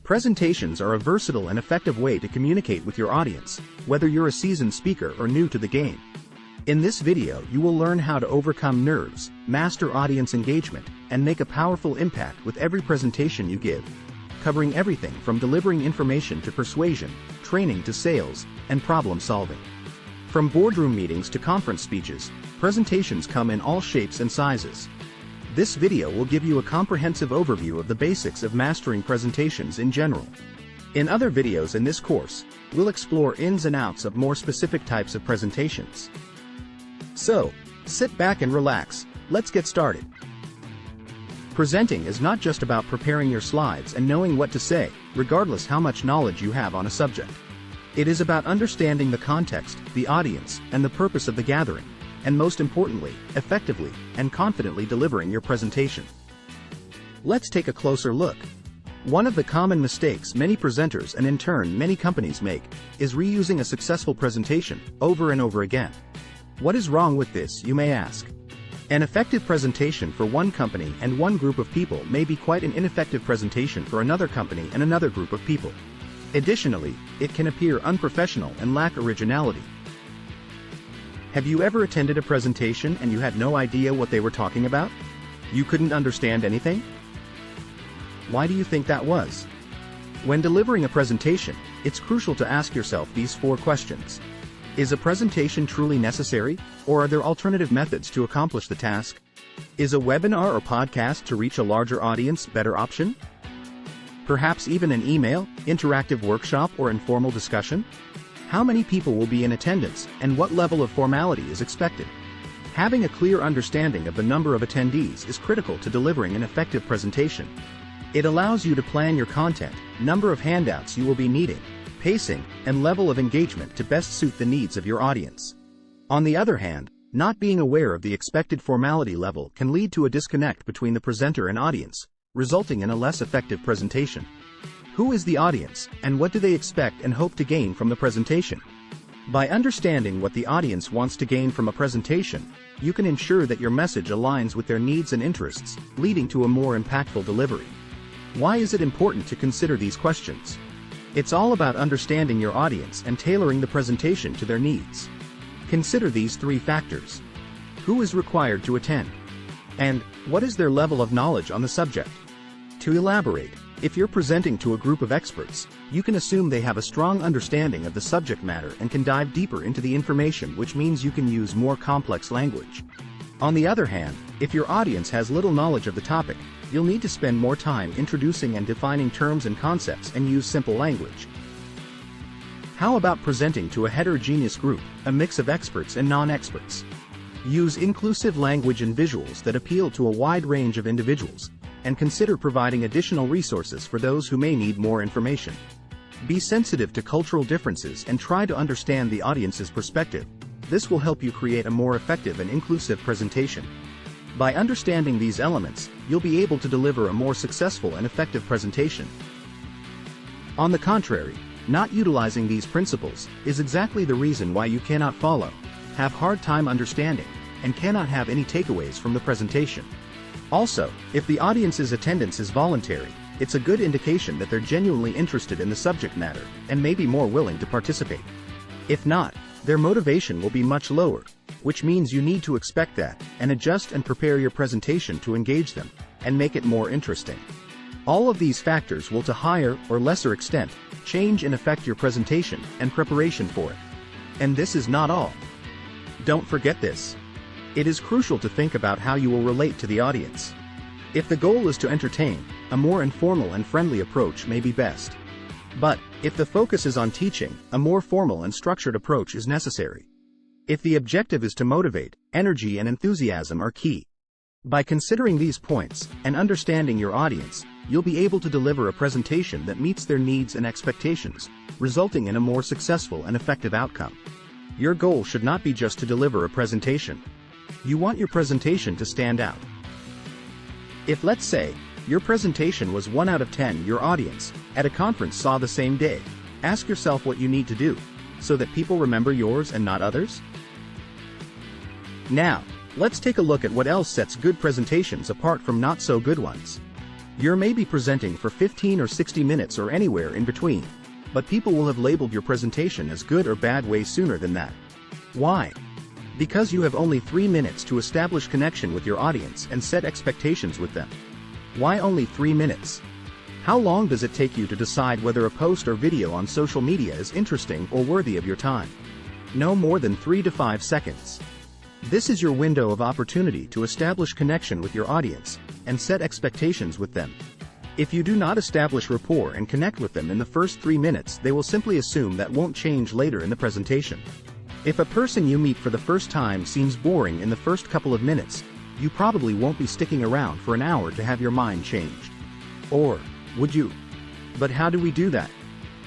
Presentations are a versatile and effective way to communicate with your audience, whether you're a seasoned speaker or new to the game. In this video, you will learn how to overcome nerves, master audience engagement, and make a powerful impact with every presentation you give, covering everything from delivering information to persuasion, training to sales, and problem solving. From boardroom meetings to conference speeches, presentations come in all shapes and sizes. This video will give you a comprehensive overview of the basics of mastering presentations in general. In other videos in this course, we'll explore ins and outs of more specific types of presentations. So, sit back and relax, let's get started. Presenting is not just about preparing your slides and knowing what to say, regardless how much knowledge you have on a subject. It is about understanding the context, the audience, and the purpose of the gathering, and most importantly, effectively and confidently delivering your presentation. Let's take a closer look. One of the common mistakes many presenters and in turn many companies make is reusing a successful presentation over and over again. What is wrong with this, you may ask? An effective presentation for one company and one group of people may be quite an ineffective presentation for another company and another group of people. Additionally, it can appear unprofessional and lack originality. Have you ever attended a presentation and you had no idea what they were talking about? You couldn't understand anything? Why do you think that was? When delivering a presentation, it's crucial to ask yourself these 4 questions. Is a presentation truly necessary, or are there alternative methods to accomplish the task? Is a webinar or podcast to reach a larger audience better option? Perhaps even an email, interactive workshop, or informal discussion? How many people will be in attendance, and what level of formality is expected? Having a clear understanding of the number of attendees is critical to delivering an effective presentation. It allows you to plan your content, number of handouts you will be needing, pacing, and level of engagement to best suit the needs of your audience. On the other hand, not being aware of the expected formality level can lead to a disconnect between the presenter and audience, resulting in a less effective presentation. Who is the audience, and what do they expect and hope to gain from the presentation? By understanding what the audience wants to gain from a presentation, you can ensure that your message aligns with their needs and interests, leading to a more impactful delivery. Why is it important to consider these questions? It's all about understanding your audience and tailoring the presentation to their needs. Consider these 3 factors. Who is required to attend? And what is their level of knowledge on the subject? To elaborate, if you're presenting to a group of experts, you can assume they have a strong understanding of the subject matter and can dive deeper into the information, which means you can use more complex language. On the other hand, if your audience has little knowledge of the topic, you'll need to spend more time introducing and defining terms and concepts and use simple language. How about presenting to a heterogeneous group, a mix of experts and non-experts? Use inclusive language and visuals that appeal to a wide range of individuals, and consider providing additional resources for those who may need more information. Be sensitive to cultural differences and try to understand the audience's perspective. This will help you create a more effective and inclusive presentation. By understanding these elements, you'll be able to deliver a more successful and effective presentation. On the contrary, not utilizing these principles is exactly the reason why you cannot follow, have hard time understanding, and cannot have any takeaways from the presentation. Also, if the audience's attendance is voluntary, it's a good indication that they're genuinely interested in the subject matter and may be more willing to participate. If not, their motivation will be much lower, which means you need to expect that and adjust and prepare your presentation to engage them and make it more interesting. All of these factors will to higher or lesser extent change and affect your presentation and preparation for it. And this is not all. Don't forget this. It is crucial to think about how you will relate to the audience. If the goal is to entertain, a more informal and friendly approach may be best. But, if the focus is on teaching, a more formal and structured approach is necessary. If the objective is to motivate, energy and enthusiasm are key. By considering these points, and understanding your audience, you'll be able to deliver a presentation that meets their needs and expectations, resulting in a more successful and effective outcome. Your goal should not be just to deliver a presentation. You want your presentation to stand out. If, let's say, your presentation was 1 out of 10 your audience at a conference saw the same day, ask yourself what you need to do so that people remember yours and not others. Now, let's take a look at what else sets good presentations apart from not so good ones. You may be presenting for 15 or 60 minutes or anywhere in between, but people will have labeled your presentation as good or bad way sooner than that. Why? Because you have only 3 minutes to establish connection with your audience and set expectations with them. Why only 3 minutes? How long does it take you to decide whether a post or video on social media is interesting or worthy of your time? No more than 3 to 5 seconds. This is your window of opportunity to establish connection with your audience and set expectations with them. If you do not establish rapport and connect with them in the first 3 minutes, they will simply assume that won't change later in the presentation. If a person you meet for the first time seems boring in the first couple of minutes, you probably won't be sticking around for an hour to have your mind changed. Or, would you? But how do we do that?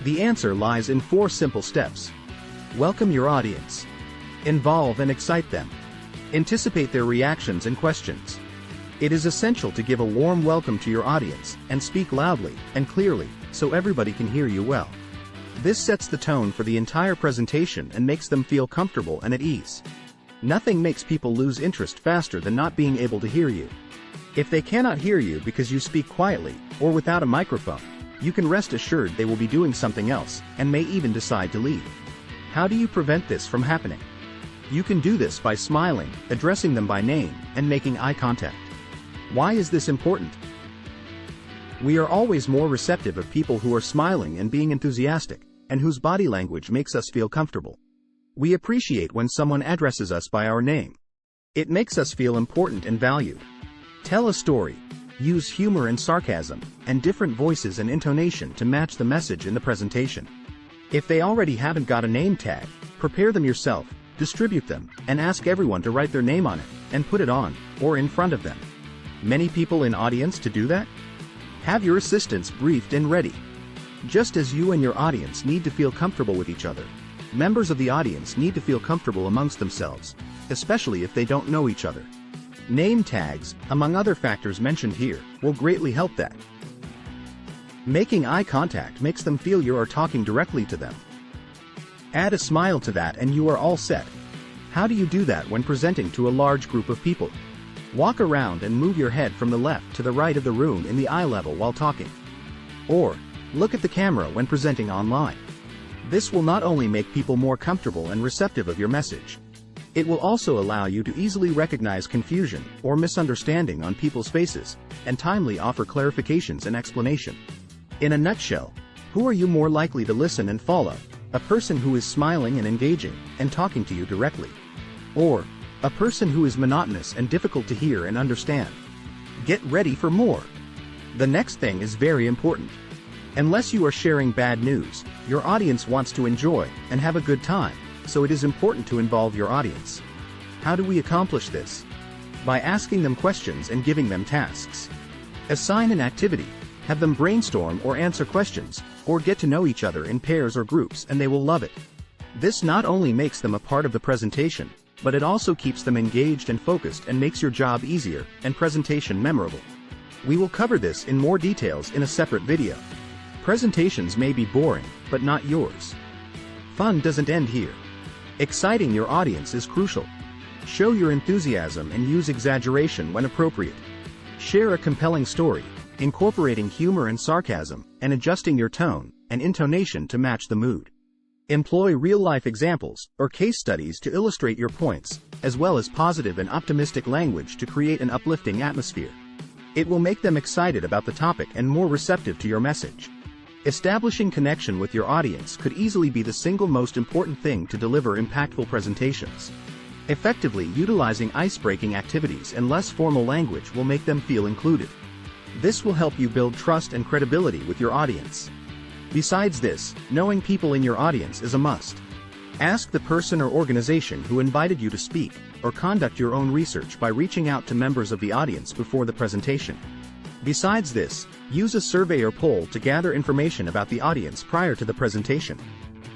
The answer lies in 4 simple steps. Welcome your audience. Involve and excite them. Anticipate their reactions and questions. It is essential to give a warm welcome to your audience and speak loudly and clearly so everybody can hear you well. This sets the tone for the entire presentation and makes them feel comfortable and at ease. Nothing makes people lose interest faster than not being able to hear you. If they cannot hear you because you speak quietly or without a microphone, you can rest assured they will be doing something else and may even decide to leave. How do you prevent this from happening? You can do this by smiling, addressing them by name, and making eye contact. Why is this important? We are always more receptive of people who are smiling and being enthusiastic, and whose body language makes us feel comfortable. We appreciate when someone addresses us by our name. It makes us feel important and valued. Tell a story. Use humor and sarcasm, and different voices and intonation to match the message in the presentation. If they already haven't got a name tag, prepare them yourself, distribute them, and ask everyone to write their name on it, and put it on, or in front of them. Many people in audience to do that? Have your assistants briefed and ready. Just as you and your audience need to feel comfortable with each other, members of the audience need to feel comfortable amongst themselves, especially if they don't know each other. Name tags, among other factors mentioned here, will greatly help that. Making eye contact makes them feel you are talking directly to them. Add a smile to that and you are all set. How do you do that when presenting to a large group of people? Walk around and move your head from the left to the right of the room in the eye level while talking. Or, look at the camera when presenting online. This will not only make people more comfortable and receptive of your message, it will also allow you to easily recognize confusion or misunderstanding on people's faces, and timely offer clarifications and explanation. In a nutshell, who are you more likely to listen and follow? A person who is smiling and engaging, and talking to you directly. Or, a person who is monotonous and difficult to hear and understand. Get ready for more. The next thing is very important. Unless you are sharing bad news, your audience wants to enjoy and have a good time, so it is important to involve your audience. How do we accomplish this? By asking them questions and giving them tasks. Assign an activity, have them brainstorm or answer questions, or get to know each other in pairs or groups, and they will love it. This not only makes them a part of the presentation, but it also keeps them engaged and focused and makes your job easier and presentation memorable. We will cover this in more details in a separate video. Presentations may be boring, but not yours. Fun doesn't end here. Exciting your audience is crucial. Show your enthusiasm and use exaggeration when appropriate. Share a compelling story, incorporating humor and sarcasm, and adjusting your tone and intonation to match the mood. Employ real-life examples or case studies to illustrate your points, as well as positive and optimistic language to create an uplifting atmosphere. It will make them excited about the topic and more receptive to your message. Establishing connection with your audience could easily be the single most important thing to deliver impactful presentations. Effectively utilizing ice-breaking activities and less formal language will make them feel included. This will help you build trust and credibility with your audience. Besides this, knowing people in your audience is a must. Ask the person or organization who invited you to speak, or conduct your own research by reaching out to members of the audience before the presentation. Besides this, use a survey or poll to gather information about the audience prior to the presentation.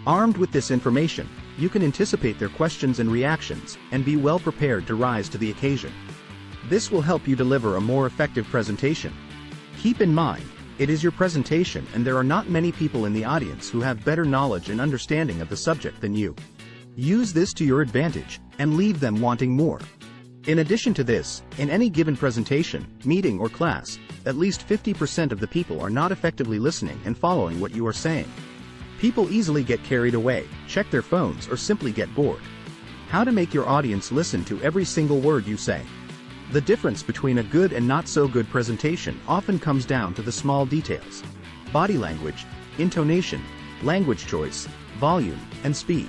Armed with this information, you can anticipate their questions and reactions, and be well prepared to rise to the occasion. This will help you deliver a more effective presentation. Keep in mind, it is your presentation and there are not many people in the audience who have better knowledge and understanding of the subject than you. Use this to your advantage, and leave them wanting more. In addition to this, in any given presentation, meeting or class, at least 50% of the people are not effectively listening and following what you are saying. People easily get carried away, check their phones, or simply get bored. How to make your audience listen to every single word you say. The difference between a good and not so good presentation often comes down to the small details: body language, intonation, language choice, volume, and speed.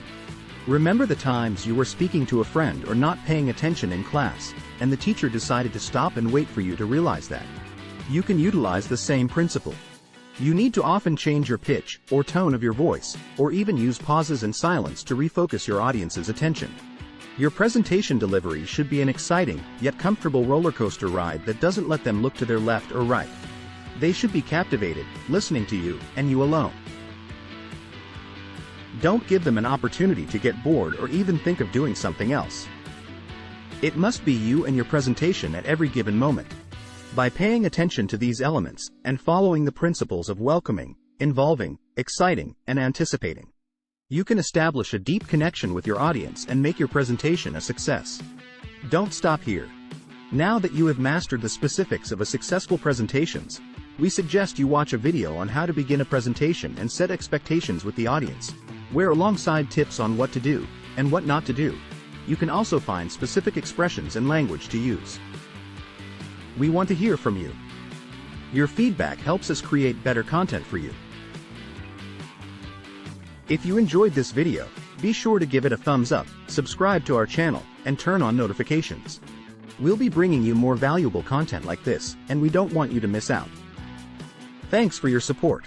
Remember the times you were speaking to a friend or not paying attention in class, and the teacher decided to stop and wait for you to realize that? You can utilize the same principle. You need to often change your pitch or tone of your voice, or even use pauses and silence to refocus your audience's attention. Your presentation delivery should be an exciting, yet comfortable roller coaster ride that doesn't let them look to their left or right. They should be captivated, listening to you, and you alone. Don't give them an opportunity to get bored or even think of doing something else. It must be you and your presentation at every given moment. By paying attention to these elements, and following the principles of welcoming, involving, exciting, and anticipating, you can establish a deep connection with your audience and make your presentation a success. Don't stop here. Now that you have mastered the specifics of a successful presentations, we suggest you watch a video on how to begin a presentation and set expectations with the audience, where alongside tips on what to do and what not to do, you can also find specific expressions and language to use. We want to hear from you. Your feedback helps us create better content for you. If you enjoyed this video, be sure to give it a thumbs up, subscribe to our channel, and turn on notifications. We'll be bringing you more valuable content like this, and we don't want you to miss out. Thanks for your support.